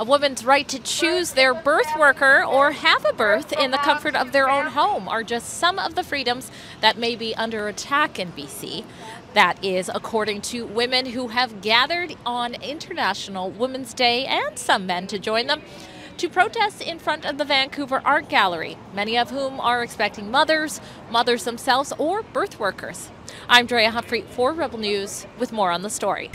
A woman's right to choose their birth worker or have a birth in the comfort of their own home are just some of the freedoms that may be under attack in BC. That is according to women who have gathered on International Women's Day, and some men to join them, to protest in front of the Vancouver Art Gallery, many of whom are expecting mothers, mothers themselves, or birth workers. I'm Drea Humphrey for Rebel News with more on the story.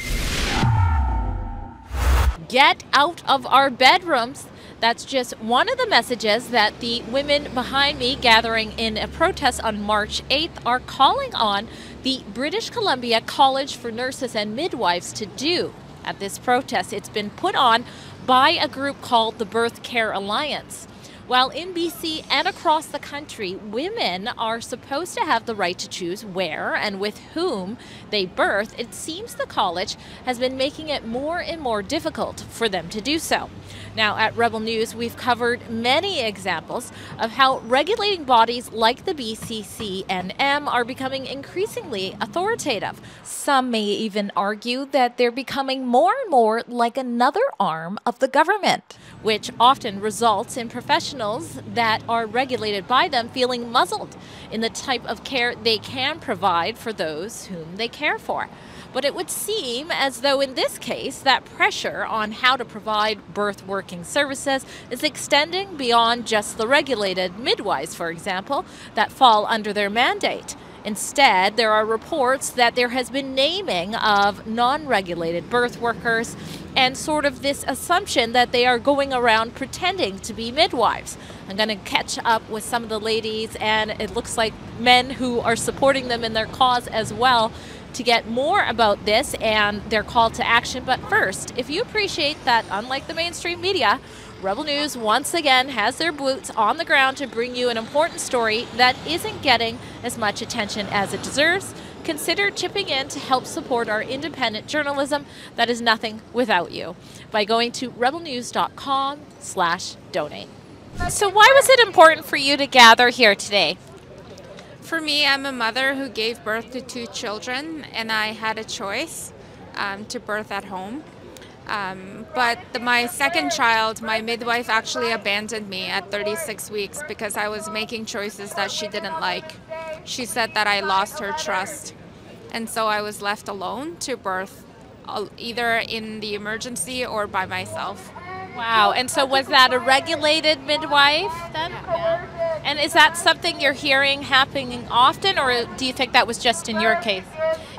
Get out of our bedrooms. That's just one of the messages that the women behind me gathering in a protest on March 8th are calling on the British Columbia College for Nurses and Midwives to do. At this protest, it's been put on by a group called the Birth Care Alliance. While in BC and across the country, women are supposed to have the right to choose where and with whom they birth, it seems the college has been making it more and more difficult for them to do so. Now, at Rebel News, we've covered many examples of how regulating bodies like the BCCNM are becoming increasingly authoritative. Some may even argue that they're becoming more and more like another arm of the government, which often results in professionals that are regulated by them feeling muzzled in the type of care they can provide for those whom they care for. But it would seem as though in this case that pressure on how to provide birth working services is extending beyond just the regulated midwives, for example, that fall under their mandate. Instead, there are reports that there has been naming of non-regulated birth workers and sort of this assumption that they are going around pretending to be midwives. I'm going to catch up with some of the ladies, and it looks like men who are supporting them in their cause as well, to get more about this and their call to action. But first, if you appreciate that, unlike the mainstream media, Rebel News once again has their boots on the ground to bring you an important story that isn't getting as much attention as it deserves, consider chipping in to help support our independent journalism that is nothing without you by going to rebelnews.com/donate. So why was it important for you to gather here today? For me, I'm a mother who gave birth to 2 children, and I had a choice to birth at home. But my second child, my midwife actually abandoned me at 36 weeks because I was making choices that she didn't like. She said that I lost her trust. And so I was left alone to birth, either in the emergency or by myself. Wow. And so was that a regulated midwife then? Yeah. And is that something you're hearing happening often, or do you think that was just in your case?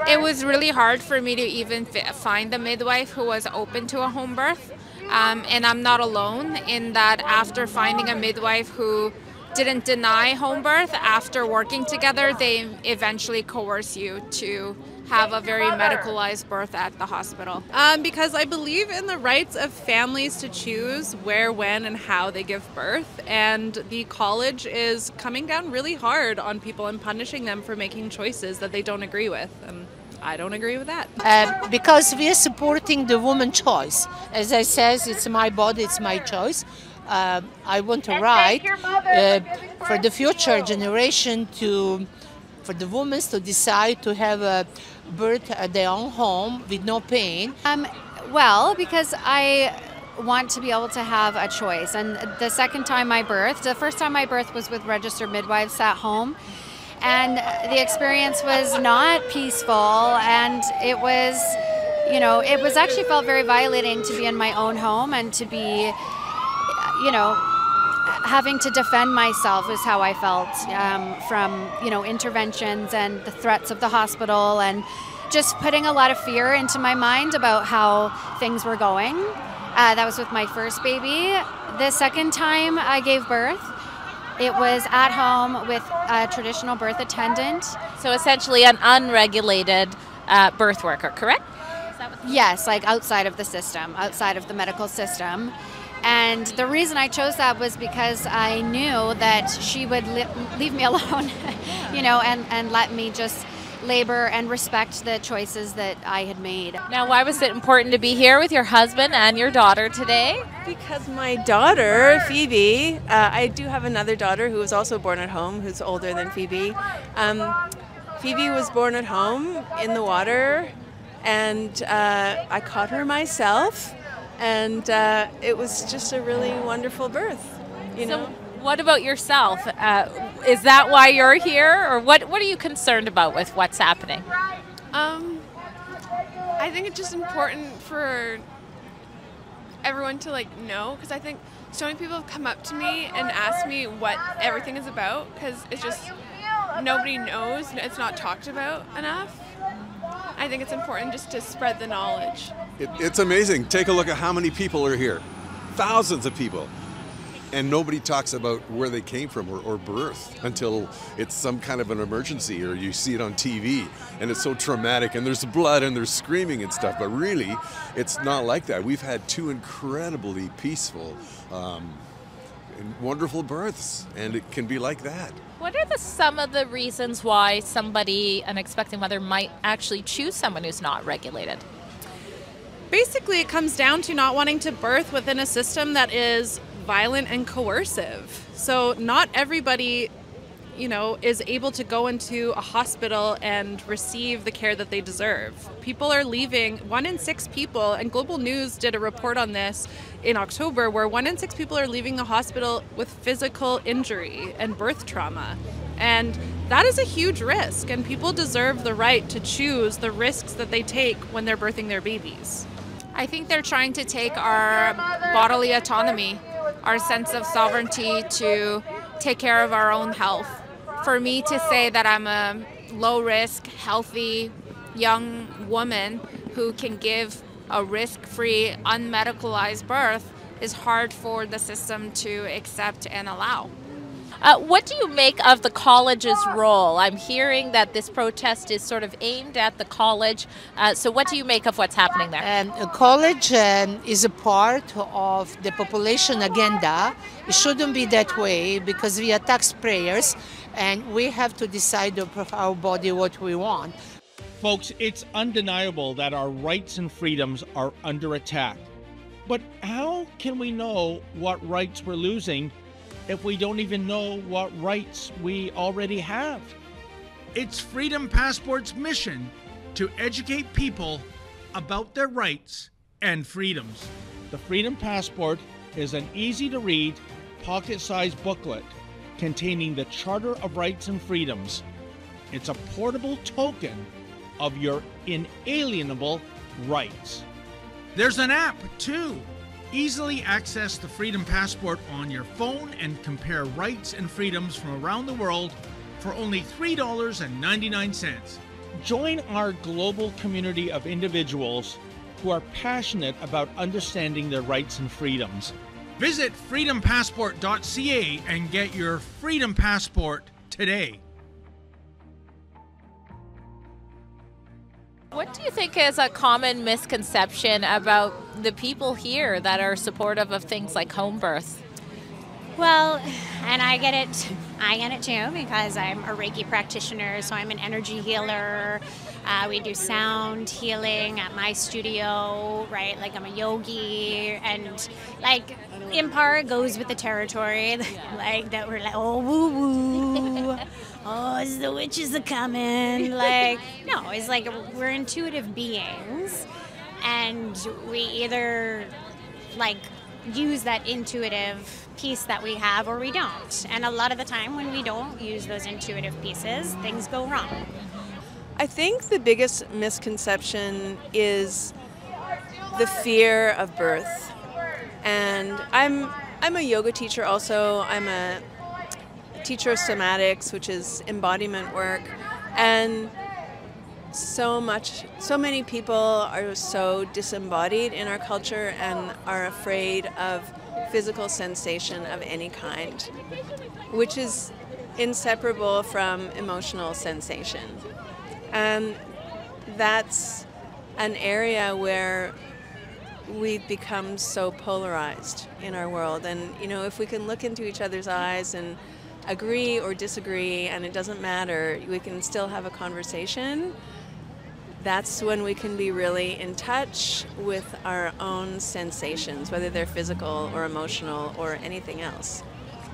It was really hard for me to even find a midwife who was open to a home birth. And I'm not alone in that. After finding a midwife who didn't deny home birth, after working together, they eventually coerce you to have a very medicalized birth at the hospital. Because I believe in the rights of families to choose where, when, and how they give birth, and the college is coming down really hard on people and punishing them for making choices that they don't agree with, and I don't agree with that. Because we are supporting the woman's choice. As I says, it's my body, it's my choice. I want to write for the future generation for the women to decide to have a birth at their own home with no pain. Well, because I want to be able to have a choice. And the second time I birthed, the first time I birthed was with registered midwives at home. And the experience was not peaceful, and it was, it was actually felt very violating to be in my own home and to be, having to defend myself is how I felt from, interventions and the threats of the hospital, and just putting a lot of fear into my mind about how things were going. That was with my first baby. The second time I gave birth, it was at home with a traditional birth attendant. So essentially an unregulated birth worker, correct? Yes, like outside of the system, outside of the medical system. And the reason I chose that was because I knew that she would leave me alone, and let me just labor and respect the choices that I had made. Now, why was it important to be here with your husband and your daughter today? Because my daughter, Phoebe, I do have another daughter who was also born at home, who's older than Phoebe. Phoebe was born at home in the water, and I caught her myself. and it was just a really wonderful birth, you know. What about yourself? Is that why you're here, or what are you concerned about with what's happening? I think it's just important for everyone to like know, because I think so many people have come up to me and asked me what everything is about, because it's just nobody knows, it's not talked about enough. I think it's important just to spread the knowledge. It's amazing. Take a look at how many people are here. Thousands of people. And nobody talks about where they came from or birth until it's some kind of an emergency or you see it on TV and it's so traumatic and there's blood and there's screaming and stuff. But really, it's not like that. We've had two incredibly peaceful and wonderful births, and it can be like that. What are some of the reasons why an expecting mother might actually choose someone who's not regulated? Basically, it comes down to not wanting to birth within a system that is violent and coercive. So not everybody, is able to go into a hospital and receive the care that they deserve. People are leaving, 1 in 6 people, and Global News did a report on this in October, where 1 in 6 people are leaving the hospital with physical injury and birth trauma. And that is a huge risk, and people deserve the right to choose the risks that they take when they're birthing their babies. I think they're trying to take our bodily autonomy, our sense of sovereignty to take care of our own health. For me to say that I'm a low-risk, healthy, young woman who can give a risk-free, unmedicalized birth is hard for the system to accept and allow. What do you make of the college's role? I'm hearing that this protest is sort of aimed at the college. So what do you make of what's happening there? A college is a part of the population agenda. It shouldn't be that way because we are taxpayers and we have to decide of our body what we want. Folks, it's undeniable that our rights and freedoms are under attack. But how can we know what rights we're losing if we don't even know what rights we already have? It's Freedom Passport's mission to educate people about their rights and freedoms. The Freedom Passport is an easy-to-read, pocket-sized booklet containing the Charter of Rights and Freedoms. It's a portable token of your inalienable rights. There's an app, too. Easily access the Freedom Passport on your phone and compare rights and freedoms from around the world for only $3.99. Join our global community of individuals who are passionate about understanding their rights and freedoms. Visit freedompassport.ca and get your Freedom Passport today. What do you think is a common misconception about the people here that are supportive of things like home births? Well, and I get it too, because I'm a Reiki practitioner, so I'm an energy healer. We do sound healing at my studio, right? Like I'm a yogi, and like in part goes with the territory, like that we're like, oh woo woo, oh the witches are coming. Like no, it's like we're intuitive beings, and we either like use that intuitive piece that we have or we don't. And a lot of the time when we don't use those intuitive pieces, things go wrong. I think the biggest misconception is the fear of birth. And I'm a yoga teacher also. I'm a teacher of somatics, which is embodiment work. And so many people are so disembodied in our culture and are afraid of physical sensation of any kind, which is inseparable from emotional sensation. And that's an area where we've become so polarized in our world. And, you know, if we can look into each other's eyes and agree or disagree, and it doesn't matter, we can still have a conversation, that's when we can be really in touch with our own sensations, whether they're physical or emotional or anything else.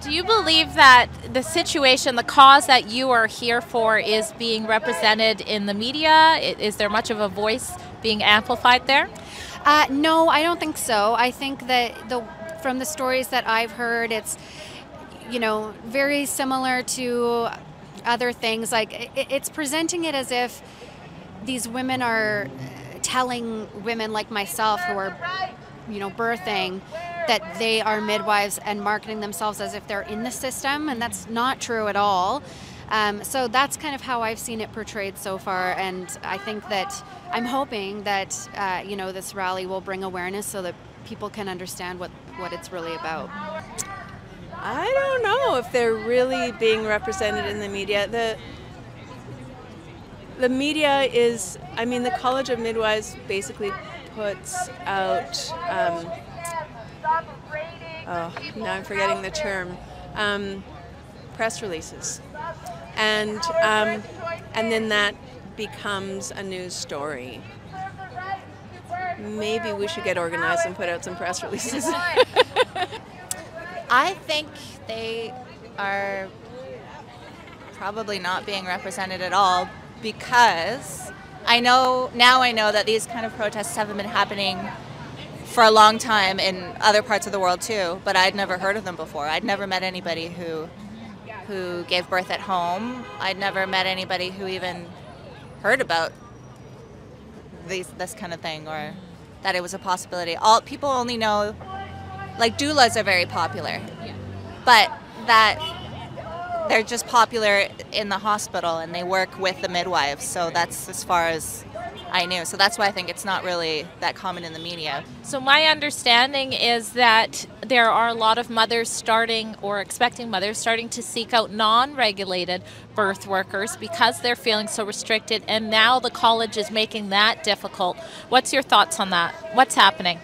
Do you believe that the situation, the cause that you are here for is being represented in the media? Is there much of a voice being amplified there? No, I don't think so. I think that from the stories that I've heard, it's, you know, very similar to other things. Like it's presenting it as if these women are telling women like myself who are, you know, birthing, that they are midwives and marketing themselves as if they're in the system, and that's not true at all. So that's kind of how I've seen it portrayed so far, and I think that I'm hoping that you know, this rally will bring awareness so that people can understand what it's really about. I don't know if they're really being represented in the media. The media is, I mean, the College of Midwives basically puts out, oh, now I'm forgetting the term, press releases. And then that becomes a news story. Maybe we should get organized and put out some press releases. I think they are probably not being represented at all, because I know that these kind of protests haven't been happening for a long time in other parts of the world too, but I'd never heard of them before. I'd never met anybody who gave birth at home. I'd never met anybody who even heard about this kind of thing, or that it was a possibility. People only know, like, doulas are very popular, but that they're just popular in the hospital and they work with the midwives, so that's as far as I knew. So that's why I think it's not really that common in the media. So my understanding is that there are a lot of mothers starting, or expecting mothers starting, to seek out non-regulated birth workers because they're feeling so restricted, and now the college is making that difficult. What's your thoughts on that? What's happening?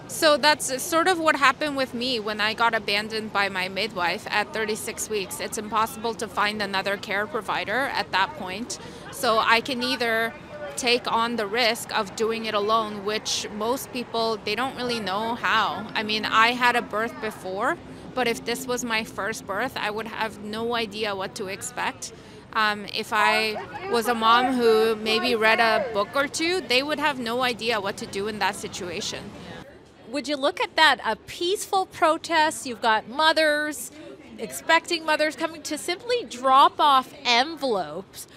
So that's sort of what happened with me when I got abandoned by my midwife at 36 weeks. It's impossible to find another care provider at that point. So I can either take on the risk of doing it alone, which most people, they don't really know how. I mean, I had a birth before, but if this was my first birth, I would have no idea what to expect. If I was a mom who maybe read a book or two, they would have no idea what to do in that situation. Would you look at that, a peaceful protest? You've got mothers, expecting mothers, coming to simply drop off envelopes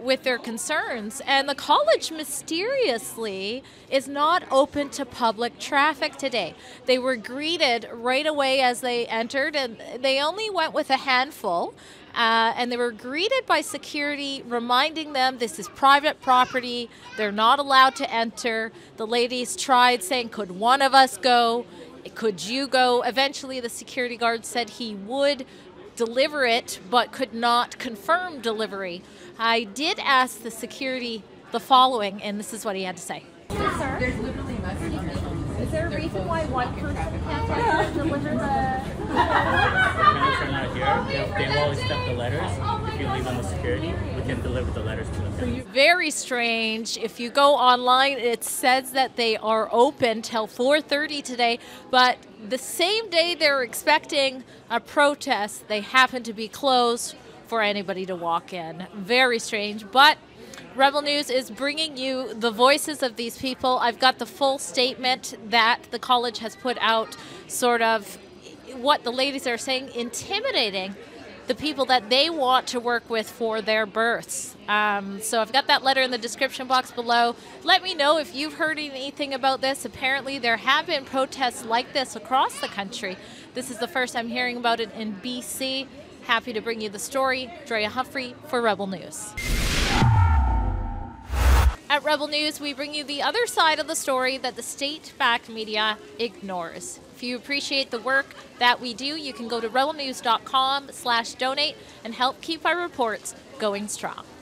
with their concerns, and the college mysteriously is not open to public traffic today. They were greeted right away as they entered, and they only went with a handful, and they were greeted by security reminding them this is private property, they're not allowed to enter. The ladies tried saying, could one of us go? Could you go? Eventually the security guard said he would deliver it, but could not confirm delivery. I did ask the security the following, and this is what he had to say. Sir, is there a reason why one person can't deliver the... Parents are not here. They will accept the letters. If you leave them with security, we can deliver the letters to them. Very strange. If you go online, it says that they are open till 4:30 today, but the same day they're expecting a protest, they happen to be closed for anybody to walk in. Very strange, but Rebel News is bringing you the voices of these people. I've got the full statement that the college has put out, sort of what the ladies are saying, intimidating the people that they want to work with for their births. So I've got that letter in the description box below. Let me know if you've heard anything about this. Apparently there have been protests like this across the country. This is the first I'm hearing about it in BC. Happy to bring you the story. Drea Humphrey for Rebel News. At Rebel News, we bring you the other side of the story that the state-backed media ignores. If you appreciate the work that we do, you can go to rebelnews.com/donate and help keep our reports going strong.